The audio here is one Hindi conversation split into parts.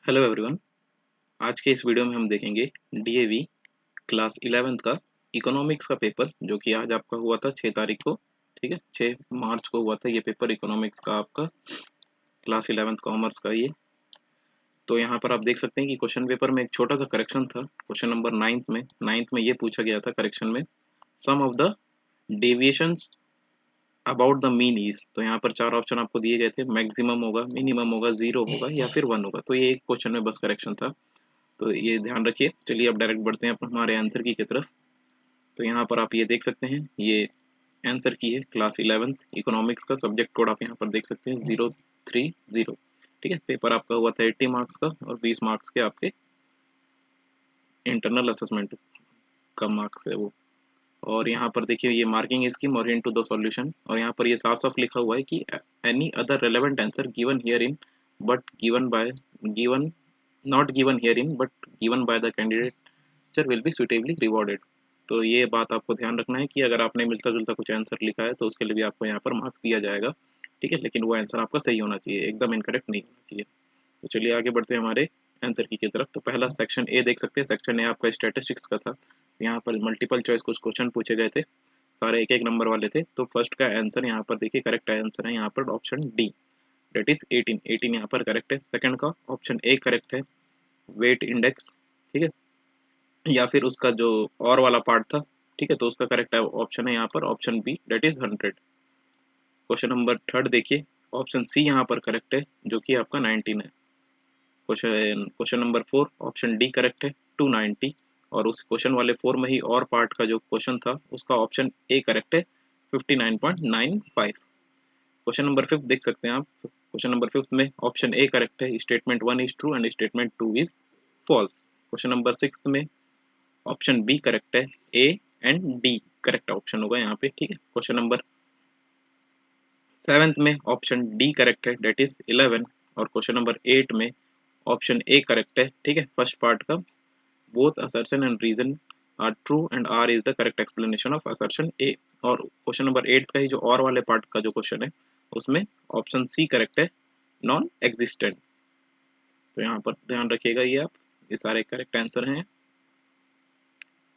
Hello everyone. आज के इस वीडियो में हम देखेंगे डीएवी क्लास 11th का इकोनॉमिक्स का पेपर, जो कि आज आपका हुआ था 6 तारीख को। ठीक है, 6 मार्च को हुआ था ये पेपर इकोनॉमिक्स का, आपका क्लास 11th कॉमर्स का ये। तो यहाँ पर आप देख सकते हैं कि क्वेश्चन पेपर में एक छोटा सा करेक्शन था। क्वेश्चन नंबर 9th में ये पूछा गया था करेक्शन में, sum of the deviations about the mean is. तो यहाँ पर 4 ऑप्शन आपको दिए गए थे, मैक्सिमम होगा, मिनिमम होगा, जीरो होगा या फिर 1 होगा। तो ये एक क्वेश्चन में बस करेक्शन था, तो ये ध्यान रखिए। चलिए अब डायरेक्ट बढ़ते हैं हमारे आंसर की तरफ। तो यहाँ पर आप ये देख सकते हैं, ये आंसर की है क्लास 11th इकोनॉमिक्स का। सब्जेक्ट कोड आप यहाँ पर देख सकते हैं 030। ठीक है, पेपर आपका हुआ था 80 मार्क्स का और 20 मार्क्स के आपके इंटरनल असेसमेंट का मार्क्स है वो। और यहाँ पर देखिए ये मार्किंग स्कीम और हिंट टू द सॉल्यूशन, और यहाँ पर ये साफ साफ लिखा हुआ है कि any other relevant answer given here in but given not given here in but given by the candidate will be suitably rewarded. तो ये बात आपको ध्यान रखना है कि अगर आपने मिलता जुलता कुछ आंसर लिखा है तो उसके लिए भी आपको यहाँ पर मार्क्स दिया जाएगा। ठीक है, लेकिन वो आंसर आपका सही होना चाहिए, एकदम इनकरेक्ट नहीं होना चाहिए। तो चलिए आगे बढ़ते हैं हमारे आंसर की तरफ। तो पहला सेक्शन ए देख सकते हैं, सेक्शन ए आपका स्टैटिस्टिक्स का था। यहाँ पर मल्टीपल चॉइस कुछ क्वेश्चन पूछे गए थे, सारे एक एक नंबर वाले थे। तो फर्स्ट का आंसर यहाँ पर देखिए, करेक्ट आंसर है यहाँ पर ऑप्शन डी, डेट इज 18 यहाँ पर करेक्ट है। सेकंड का ऑप्शन ए करेक्ट है, वेट इंडेक्स। ठीक है, या फिर उसका जो और वाला पार्ट था, ठीक है, तो उसका करेक्ट ऑप्शन है यहाँ पर option B, that is 100। Question number third देखिए, ऑप्शन सी यहाँ पर करेक्ट है, जो कि आपका 19 है। Question number 4 option D correct है, 290। और उस क्वेश्चन वाले 4 में ही और पार्ट का जो क्वेश्चन था उसका ऑप्शन ए करेक्ट है, 59.95। क्वेश्चन नंबर 5 देख सकते हैं आप। क्वेश्चन नंबर 5 में ऑप्शन ए करेक्ट है, statement 1 is true and statement 2 is false. Question number 6 में ऑप्शन बी करेक्ट है, A and D correct option होगा यहाँ पे। ठीक है, क्वेश्चन नंबर 7 में ऑप्शन डी करेक्ट है, डेट इज 11। और क्वेश्चन नंबर 8 में ऑप्शन ए करेक्ट है। ठीक है, फर्स्ट पार्ट का, both assertion and reason are true and R is the correct explanation of assertion A. और क्वेश्चन नंबर 8 का ही जो और वाले पार्ट का जो क्वेश्चन है उसमें ऑप्शन सी करेक्ट है, नॉन एग्जिस्टेंट। तो यहाँ पर ध्यान रखिएगा, ये सारे करेक्ट आंसर हैं।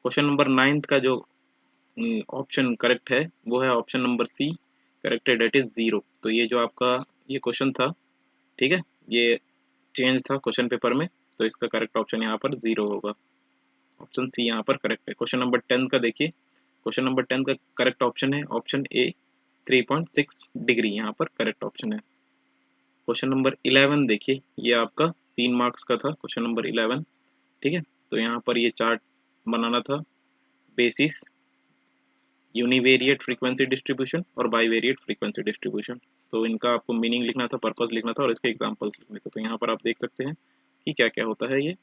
क्वेश्चन नंबर 9 का जो ऑप्शन करेक्ट है वो है ऑप्शन नंबर सी, करेक्ट है, डेट इज 0। तो ये जो आपका ये क्वेश्चन था, ठीक है, ये चेंज था क्वेश्चन पेपर में, तो इसका करेक्ट ऑप्शन यहाँ पर 0 होगा, ऑप्शन सी यहाँ पर करेक्ट है। क्वेश्चन नंबर 10 का देखिए, क्वेश्चन नंबर 10 का करेक्ट ऑप्शन है ऑप्शन ए, 3.6 डिग्री यहाँ पर करेक्ट ऑप्शन है। क्वेश्चन नंबर 11 देखिए, ये आपका 3 मार्क्स का था क्वेश्चन नंबर 11। ठीक है, तो यहाँ पर ये चार्ट बनाना था, बेसिस, यूनिवेरिएट फ्रीक्वेंसी डिस्ट्रीब्यूशन और बाईवेरिएट फ्रीक्वेंसी डिस्ट्रीब्यूशन। तो इनका आपको मीनिंग लिखना था, पर्पस लिखना था और इसके एग्जांपल्स लिखने थे। तो यहाँ पर आप देख सकते हैं कि क्या क्या होता है ये,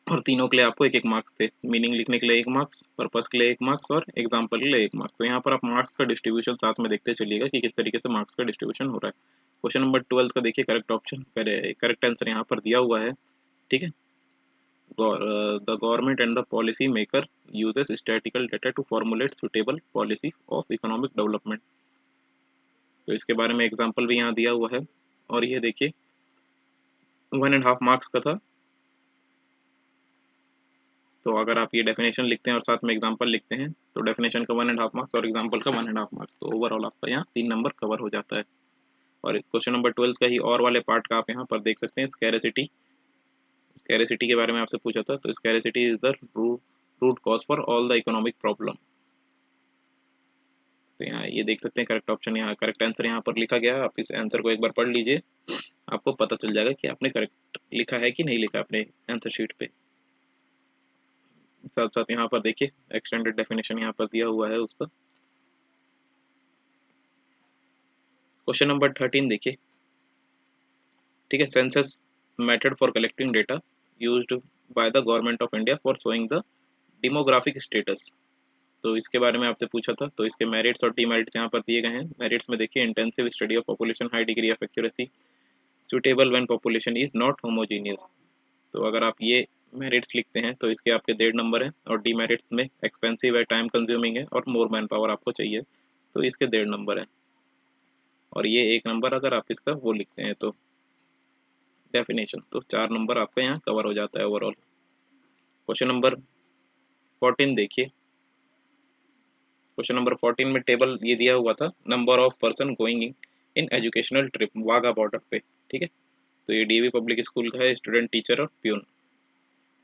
और तीनों के लिए आपको एक एक मार्क्स थे। मीनिंग लिखने के लिए 1 मार्क्स, पर्पस के लिए 1 मार्क्स और एग्जाम्पल के लिए 1 मार्क्स। तो यहाँ पर आप मार्क्स का डिस्ट्रीब्यूशन साथ में देखते चलिएगा कि किस तरीके से मार्क्स का डिस्ट्रीब्यूशन हो रहा है। क्वेश्चन नंबर 12 का देखिए, करेक्ट ऑप्शन करेक्ट आंसर यहाँ पर दिया हुआ है। ठीक है, the government and the policy maker uses statistical data to formulate suitable policy of economic development। तो इसके बारे में एग्जांपल भी यहाँ दिया हुआ है, और ये देखिए 1.5 मार्क्स का था। तो अगर आप ये डेफिनेशन लिखते हैं और साथ में एग्जांपल लिखते हैं तो डेफिनेशन का 1.5 मार्क्स और एग्जांपल का 1.5 मार्क्स, तो ओवरऑल आपका यहाँ 3 नंबर कवर हो जाता है। और क्वेश्चन नंबर 12 का ही और वाले पार्ट का आप यहाँ पर देख सकते हैं, स्कैरेसिटी। स्कैरेसिटी के बारे में आपसे पूछा था, तो scarcity is the root cause for all the economic problem. तो यहाँ ये देख सकते हैं करेक्ट ऑप्शन, यहाँ करेक्ट आंसर यहाँ पर लिखा गया है। आप इस आंसर को एक बार पढ़ लीजिए, आपको पता चल जाएगा कि आपने करेक्ट लिखा है कि नहीं लिखा अपने आंसर शीट पे। साथ साथ यहाँ पर देखिए एक्सटेंडेड डेफिनेशन यहाँ पर दिया हुआ है उसका। क्वेश्चन नंबर 13 देखिए, ठीक है, census method for collecting data used by the government of India for showing the demographic status. तो इसके बारे में आपसे पूछा था, तो इसके मेरिट्स और डीमेरिट्स यहाँ पर दिए गए हैं। मेरिट्स में देखिए, intensive study of population, high degree of accuracy, suitable when population is not homogeneous. तो अगर आप ये मेरिट्स लिखते हैं तो इसके आपके 1.5 नंबर हैं, और डीमेरिट्स में एक्सपेंसिव है, टाइम कंज्यूमिंग है और मोर मैन पावर आपको चाहिए, तो इसके 1.5 नंबर है। और ये 1 नंबर अगर आप इसका वो लिखते हैं तो डेफिनेशन। तो 4 नंबर आपका यहाँ कवर हो जाता है ओवरऑल। क्वेश्चन नंबर 14 देखिए। क्वेश्चन नंबर 14 में टेबल ये दिया हुआ था, number of person going in educational trip Wagah border पे, ठीक है। तो ये डीएवी पब्लिक स्कूल का है, स्टूडेंट, टीचर और प्यून।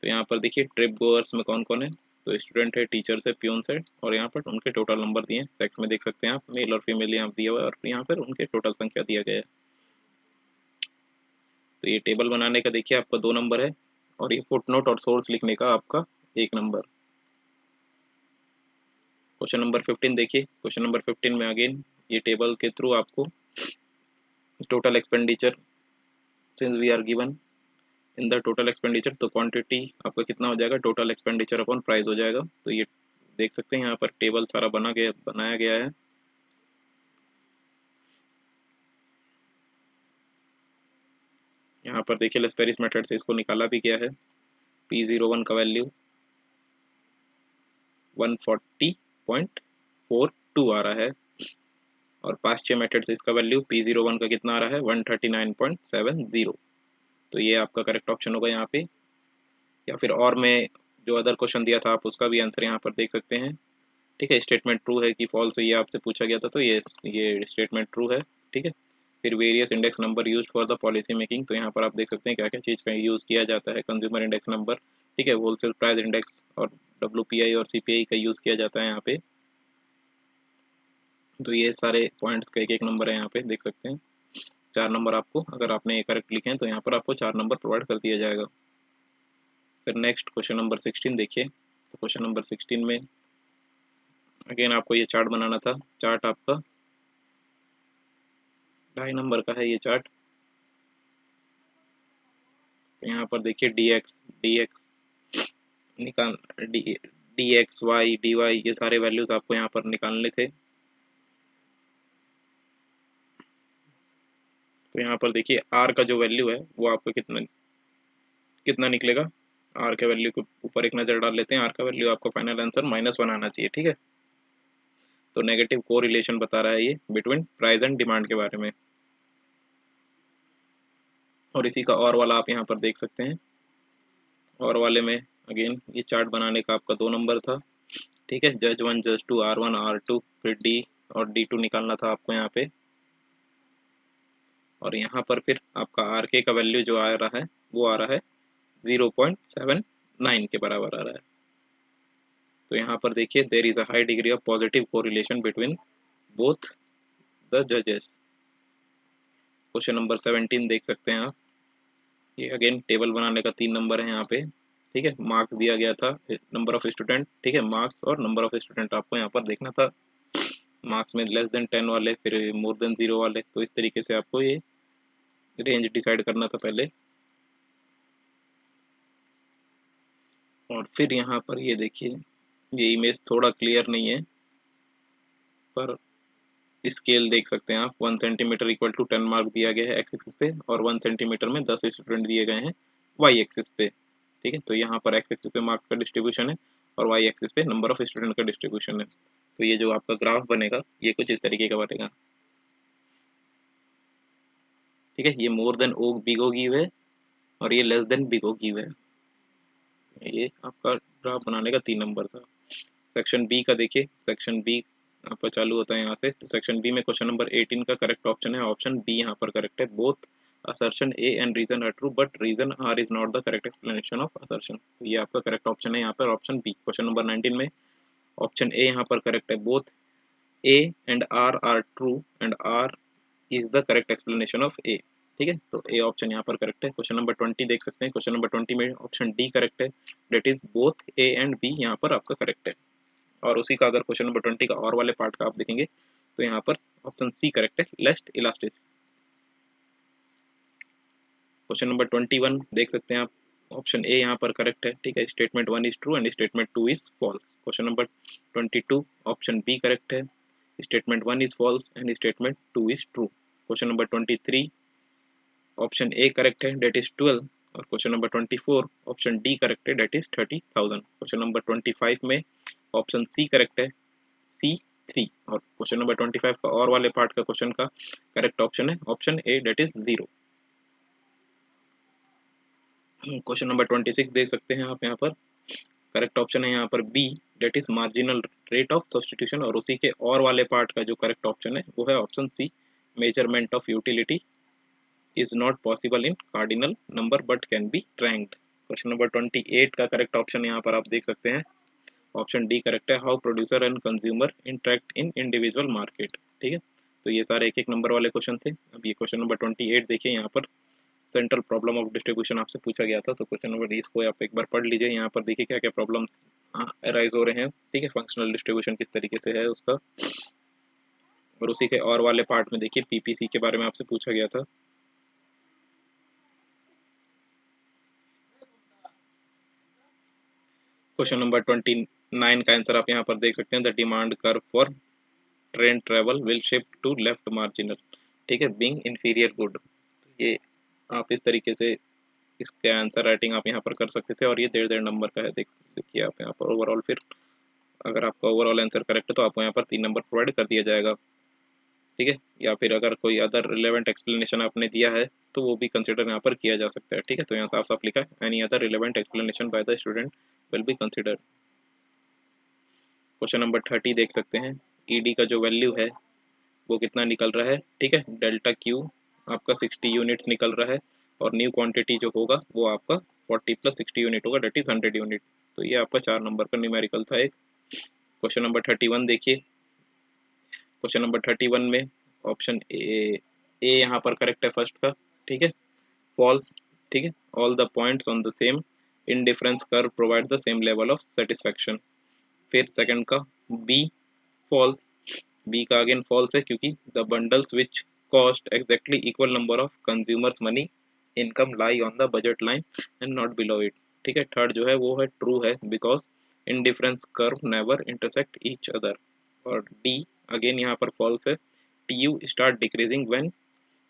तो यहाँ पर देखिए ट्रिप गोअर्स में कौन कौन है, तो स्टूडेंट है, टीचर्स है, प्यून्स है, और यहाँ पर उनके टोटल नंबर दिए हैं। सेक्स में देख सकते हैं आप, मेल और फीमेल यहाँ दिया हुआ है, और यहाँ पर उनके टोटल संख्या दिया गया है। तो ये टेबल बनाने का देखिए आपका 2 नंबर है, और ये फुटनोट और सोर्स लिखने का आपका 1 नंबर। क्वेश्चन नंबर 15 देखिए। क्वेश्चन नंबर 15 में अगेन ये टेबल के थ्रू आपको total expenditure, since we are given in the total expenditure, तो क्वांटिटी आपका कितना हो जाएगा, टोटल एक्सपेंडिचर अपॉन प्राइस हो जाएगा। तो ये देख सकते हैं यहाँ पर टेबल सारा बनाया गया है। यहाँ पर देखिए लेस्पेरिस मेथड से इसको निकाला भी गया है। P01 का वैल्यू 140.42 आ रहा है, और पास्चे मेथड से इसका वैल्यू P01 का कितना आ रहा है, 139.70। तो ये आपका करेक्ट ऑप्शन होगा यहाँ पे। या फिर और मैं जो अदर क्वेश्चन दिया था आप उसका भी आंसर यहाँ पर देख सकते हैं, ठीक है। स्टेटमेंट ट्रू है कि फॉल्स है ये आपसे पूछा गया था, तो ये स्टेटमेंट ट्रू है, ठीक है। फिर various index number use for the policy making, तो यहाँ पर आप देख सकते हैं क्या क्या चीज़ का यूज़ किया जाता है। कंज्यूमर इंडेक्स नंबर, ठीक है, होलसेल प्राइस इंडेक्स, और WPI और CPI का यूज़ किया जाता है यहाँ पे। तो ये सारे पॉइंट्स का एक एक नंबर है, यहाँ पे देख सकते हैं। 4 नंबर आपको, अगर आपने ये करेक्ट लिखे हैं तो यहाँ पर आपको 4 नंबर प्रोवाइड कर दिया जाएगा। फिर नेक्स्ट क्वेश्चन नंबर 16 देखिए। तो क्वेश्चन नंबर 16 में अगेन आपको ये चार्ट बनाना था। चार्ट आपका 2.5 नंबर का है ये चार्ट। तो यहाँ पर देखिए डी एक्स निकाल D X Y D Y, ये सारे वैल्यूज आपको यहाँ पर निकालने थे। तो यहाँ पर देखिए आर का जो वैल्यू है वो आपको कितना कितना निकलेगा। आर के वैल्यू के ऊपर एक नज़र डाल लेते हैं। आर का वैल्यू आपका फाइनल आंसर -1 आना चाहिए, ठीक है। तो नेगेटिव को रिलेशन बता रहा है ये बिटवीन प्राइस एंड डिमांड के बारे में। और इसी का और वाला आप यहाँ पर देख सकते हैं। और वाले में अगेन ये चार्ट बनाने का आपका 2 नंबर था, ठीक है। जज 1 जज 2 R1 R2, फिर डी और D2 निकालना था आपको यहाँ पे। और यहाँ पर फिर आपका आर के का वैल्यू जो आ रहा है वो आ रहा है 0.79 के बराबर आ रहा है। तो यहाँ पर देखिए there is a high degree of positive correlation between both the जजेस। क्वेश्चन नंबर 17 देख सकते हैं आप। ये अगेन टेबल बनाने का 3 नंबर है यहाँ पे, ठीक है। मार्क्स दिया गया था, नंबर ऑफ स्टूडेंट, ठीक है, मार्क्स और नंबर ऑफ स्टूडेंट आपको यहाँ पर देखना था। मार्क्स में <10 वाले, फिर <0 वाले, तो इस तरीके से आपको ये रेंज डिसाइड करना था पहले। और फिर यहाँ पर ये देखिए ये इमेज थोड़ा क्लियर नहीं है, पर स्केल देख सकते हैं आप। 1 सेंटीमीटर इक्वल टू 10 मार्क दिया गया है एक्स एक्सिस पे, और 1 सेंटीमीटर में 10 स्टूडेंट दिए गए हैं वाई एक्सिस पे, ठीक है। तो यहाँ पर एक्स एक्सिस पे मार्क्स का डिस्ट्रीब्यूशन है, और वाई एक्सिस पे नंबर ऑफ स्टूडेंट का डिस्ट्रीब्यूशन है। तो ये जो आपका ग्राफ बनेगा ये कुछ इस तरीके का बनेगा, ठीक है। ये more than O big O give है, और ये less than big O give है। ये आपका ग्राफ बनाने का 3 नंबर था। सेक्शन बी का देखिए। सेक्शन बी आपका चालू होता है यहाँ से। तो सेक्शन बी में क्वेश्चन नंबर 18 का करेक्ट ऑप्शन है ऑप्शन बी, यहाँ पर करेक्ट है। Both assertion A and reason are true but reason R is not the correct explanation of assertion। तो ये आपका करेक्ट ऑप्शन है यहाँ पर ऑप्शन बी। क्वेश्चन नंबर 19 में ऑप्शन ए यहाँ पर करेक्ट है। Both A and R are true and R is the correct explanation of A, ठीक है। तो ए ऑप्शन यहाँ पर करेक्ट है। क्वेश्चन नंबर 20 देख सकते हैं। क्वेश्चन नंबर 20 में ऑप्शन डी करेक्ट है, date is both A and B यहाँ पर आपका करेक्ट है। और उसी का अगर क्वेश्चन नंबर 20 का और वाले पार्ट का आप देखेंगे तो यहाँ पर ऑप्शन सी करेक्ट है, लेस्ट इलास्टिक। क्वेश्चन नंबर 21 देख सकते हैं आप। ऑप्शन ए यहाँ पर करेक्ट है, ठीक है। Statement 1 is true and statement 2 is false. Question number 22 option B correct है, statement 1 is false and statement 2 is true. Question number 23 option A correct है, डेट इज 12। और question number 24 option D correct है, डेट इज 30,000। क्वेश्चन नंबर 25 में ऑप्शन सी करेक्ट है, C3। और क्वेश्चन नंबर 25 का और वाले पार्ट का क्वेश्चन का करेक्ट ऑप्शन है option A, that is 0। Question number 26 देख सकते हैं आप यहाँ पर। करेक्ट ऑप्शन है यहाँ पर B, that is marginal rate of substitution, और उसी के और वाले पार्ट का जो करेक्ट ऑप्शन है वो है option C, measurement of utility is not possible in cardinal number but can be ranked. Question number 28 का करेक्ट ऑप्शन यहाँ पर आप देख सकते हैं, ऑप्शन डी करेक्ट है, how producer and consumer interact in individual market. ठीक है, तो ये सारे एक एक नंबर वाले क्वेश्चन थे। अब ये क्वेश्चन नंबर 28 देखिए, यहाँ पर सेंट्रल प्रॉब्लम ऑफ डिस्ट्रीब्यूशन आपसे पूछा गया था, तो क्वेश्चन नंबर 20 को आप एक बार पढ़ लीजिए। यहाँ पर देखिए क्या क्या प्रॉब्लम्स अराइज हो रहे हैं। ठीक है, फंक्शनल डिस्ट्रीब्यूशन किस तरीके से है उसका, और उसी के और वाले पार्ट में देखिए पीपीसी के बारे में आपसे पूछा गया था। क्वेश्चन नंबर 29 का आंसर आप यहाँ पर देख सकते हैं, the demand curve for train travel will shift to left marginal. ठीक है, बीइंग इंफीरियर गुड। ये आप इस तरीके से इसके आंसर राइटिंग आप यहाँ पर कर सकते थे, और ये 1.5 नंबर का है। देखिए आप यहाँ पर ओवरऑल, फिर अगर आपका ओवरऑल आंसर करेक्ट है तो आपको यहाँ पर 3 नंबर प्रोवाइड कर दिया जाएगा। ठीक है, या फिर अगर कोई अदर रिलेवेंट एक्सप्लेनेशन आपने दिया है तो वो भी कंसिडर यहाँ पर किया जा सकता है। ठीक है, तो यहाँ साफ साफ लिखा है, any other relevant explanation by the student will be considered. Question number 30 देख सकते हैं, ईडी का जो वैल्यू है वो कितना निकल रहा है। ठीक है, डेल्टा क्यू आपका 60 यूनिट्स निकल रहा है, और न्यू क्वांटिटी जो होगा वो आपका 40 प्लस 60 यूनिट होगा, डेट इज 100 यूनिट। तो ये आपका 4 नंबर का न्यूमेरिकल था एक। क्वेश्चन नंबर 31 देखिए, क्वेश्चन नंबर 31 में ऑप्शन ए यहाँ पर करेक्ट है फर्स्ट का। ठीक है, फॉल्स। ठीक है, all the points on the same indifference curve provide the same level of satisfaction. फिर सेकंड का बी, फॉल्स। बी का अगेन फॉल्स है, क्योंकि the bundles which cost exactly equal number of consumers money income lie on the budget line and not below it. ठीक है, थर्ड जो है वो है ट्रू है, because indifference curve never intersect each other. और डी अगेन यहाँ पर फॉल्स है, T U start decreasing when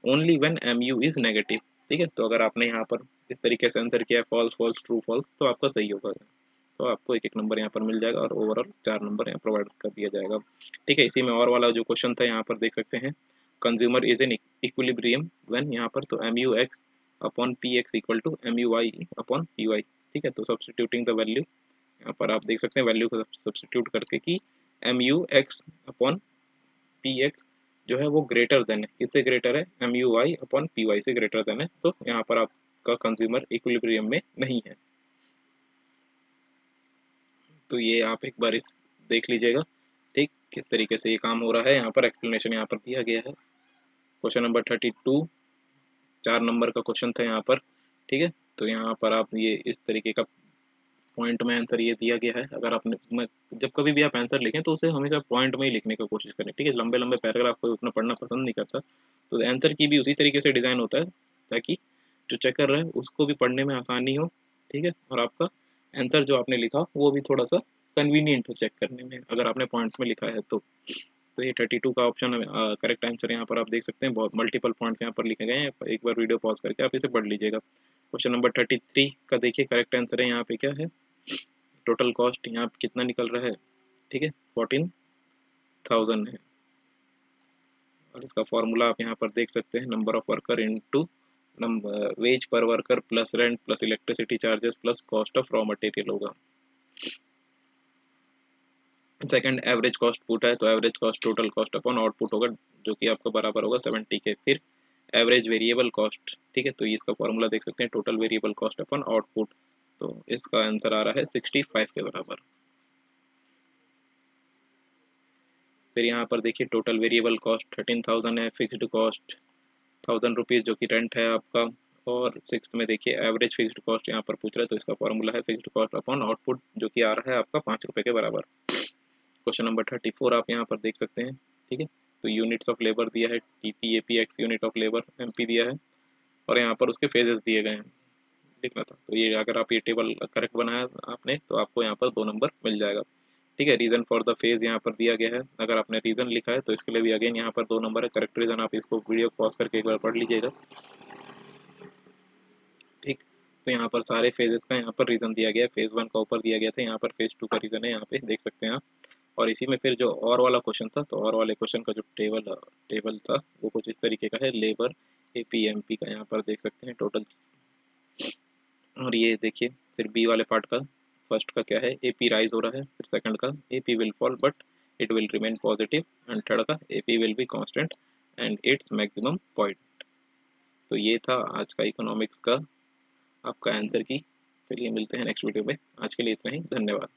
only when M U is negative. ठीक है, तो अगर आपने यहाँ पर इस तरीके से आंसर किया फॉल्स फॉल्स ट्रू फॉल्स, तो आपका सही होगा, तो आपको एक एक नंबर यहाँ पर मिल जाएगा, और ओवरऑल 4 नंबर यहाँ प्रोवाइड कर दिया जाएगा। ठीक है, इसी में और वाला जो क्वेश्चन था यहाँ पर देख सकते हैं, consumer is in equilibrium when, यहाँ पर तो M U X upon P X equal to M U Y upon P Y. ठीक है, तो सब्सटीट्यूटिंग द वैल्यू, यहाँ पर आप देख सकते हैं वैल्यू को सब्सटीट्यूट करके कि M U X upon P X जो है वो ग्रेटर देन है, किससे ग्रेटर है, M U Y upon P Y से ग्रेटर देन है, तो यहाँ पर आपका कंज्यूमर इक्विलिब्रियम में नहीं है। तो ये आप एक बार इस देख लीजिएगा, ठीक, किस तरीके से ये काम हो रहा है। यहाँ पर एक्सप्लेनेशन यहाँ पर दिया गया है। क्वेश्चन नंबर 32 4 नंबर का क्वेश्चन था यहाँ पर। ठीक है, तो यहाँ पर आप ये इस तरीके का पॉइंट में आंसर ये दिया गया है। अगर आपने जब कभी भी आप आंसर लिखें तो उसे हमेशा पॉइंट में ही लिखने की कोशिश करें। ठीक है, लंबे लंबे पैराग्राफ को उतना पढ़ना पसंद नहीं करता, तो आंसर की भी उसी तरीके से डिज़ाइन होता है ताकि जो चेक कर रहा है उसको भी पढ़ने में आसानी हो। ठीक है, और आपका आंसर जो आपने लिखा वो भी थोड़ा सा कन्वीनियंट हो चेक करने में, अगर आपने पॉइंट्स में लिखा है तो ये 32 का ऑप्शन करेक्ट आंसर यहाँ पर आप देख सकते हैं। बहुत मल्टीपल पॉइंट्स यहाँ पर लिखे गए हैं, एक बार वीडियो पॉज करके आप इसे पढ़ लीजिएगा। क्वेश्चन नंबर 33 का देखिए, करेक्ट आंसर है यहाँ पे क्या है, टोटल कॉस्ट यहाँ पे कितना निकल रहा है। ठीक है, 14,000 है, और इसका फॉर्मूला आप यहाँ पर देख सकते हैं, number of worker into number wage per worker plus rent plus electricity charges plus cost of raw material होगा। सेकंड एवरेज कॉस्ट पुट है, तो average cost total cost upon output होगा, जो कि आपका बराबर होगा 70 के। फिर एवरेज वेरिएबल कॉस्ट, ठीक है, तो इसका फॉर्मूला देख सकते हैं, total variable cost upon output, तो इसका आंसर आ रहा है 65 के बराबर। फिर यहाँ पर देखिए टोटल वेरिएबल कॉस्ट 13,000 है, फिक्स्ड कॉस्ट 1000 रुपीज़ जो कि रेंट है आपका, और सिक्स में देखिए एवरेज फिक्स्ड कॉस्ट यहाँ पर पूछ रहा है, तो इसका फॉर्मूला है फिक्स्ड कॉस्ट अपॉन आउटपुट, जो कि आ रहा है आपका 5 रुपये के बराबर। क्वेश्चन नंबर 34 आप यहाँ पर देख सकते हैं। ठीक है, तो यूनिट्स ऑफ लेबर दिया है, TP AP x unit of labour MP दिया है, और यहाँ पर उसके फेजेस दिए गए हैं, लिखना था। तो ये अगर आप ये टेबल करेक्ट बनाया आपने तो आपको यहाँ पर 2 नंबर मिल जाएगा। ठीक है, रीज़न फॉर द फेज यहाँ पर दिया गया है, अगर आपने रीज़न लिखा है तो इसके लिए भी अगेन यहाँ पर 2 नंबर है। करेक्ट रीज़न आप इसको वीडियो पॉज करके एक बार पढ़ लीजिएगा। ठीक, तो यहाँ पर सारे फेजेस का यहाँ पर रीज़न दिया गया है, फेज़ 1 का ऊपर दिया गया था, यहाँ पर फेज़ 2 का रीज़न है, यहाँ पे देख सकते हैं आप। और इसी में फिर जो और वाला क्वेश्चन था, तो और वाले क्वेश्चन का जो टेबल था वो कुछ इस तरीके का है, लेबर एपी एमपी का यहाँ पर देख सकते हैं टोटल और ये देखिए फिर बी वाले पार्ट का, फर्स्ट का क्या है, एपी राइज हो रहा है, फिर सेकंड का AP will fall but it will remain positive, and third का AP will be constant and it's maximum point. तो ये था आज का इकोनॉमिक्स का आपका आंसर की। चलिए मिलते हैं नेक्स्ट वीडियो में, आज के लिए इतना ही, धन्यवाद।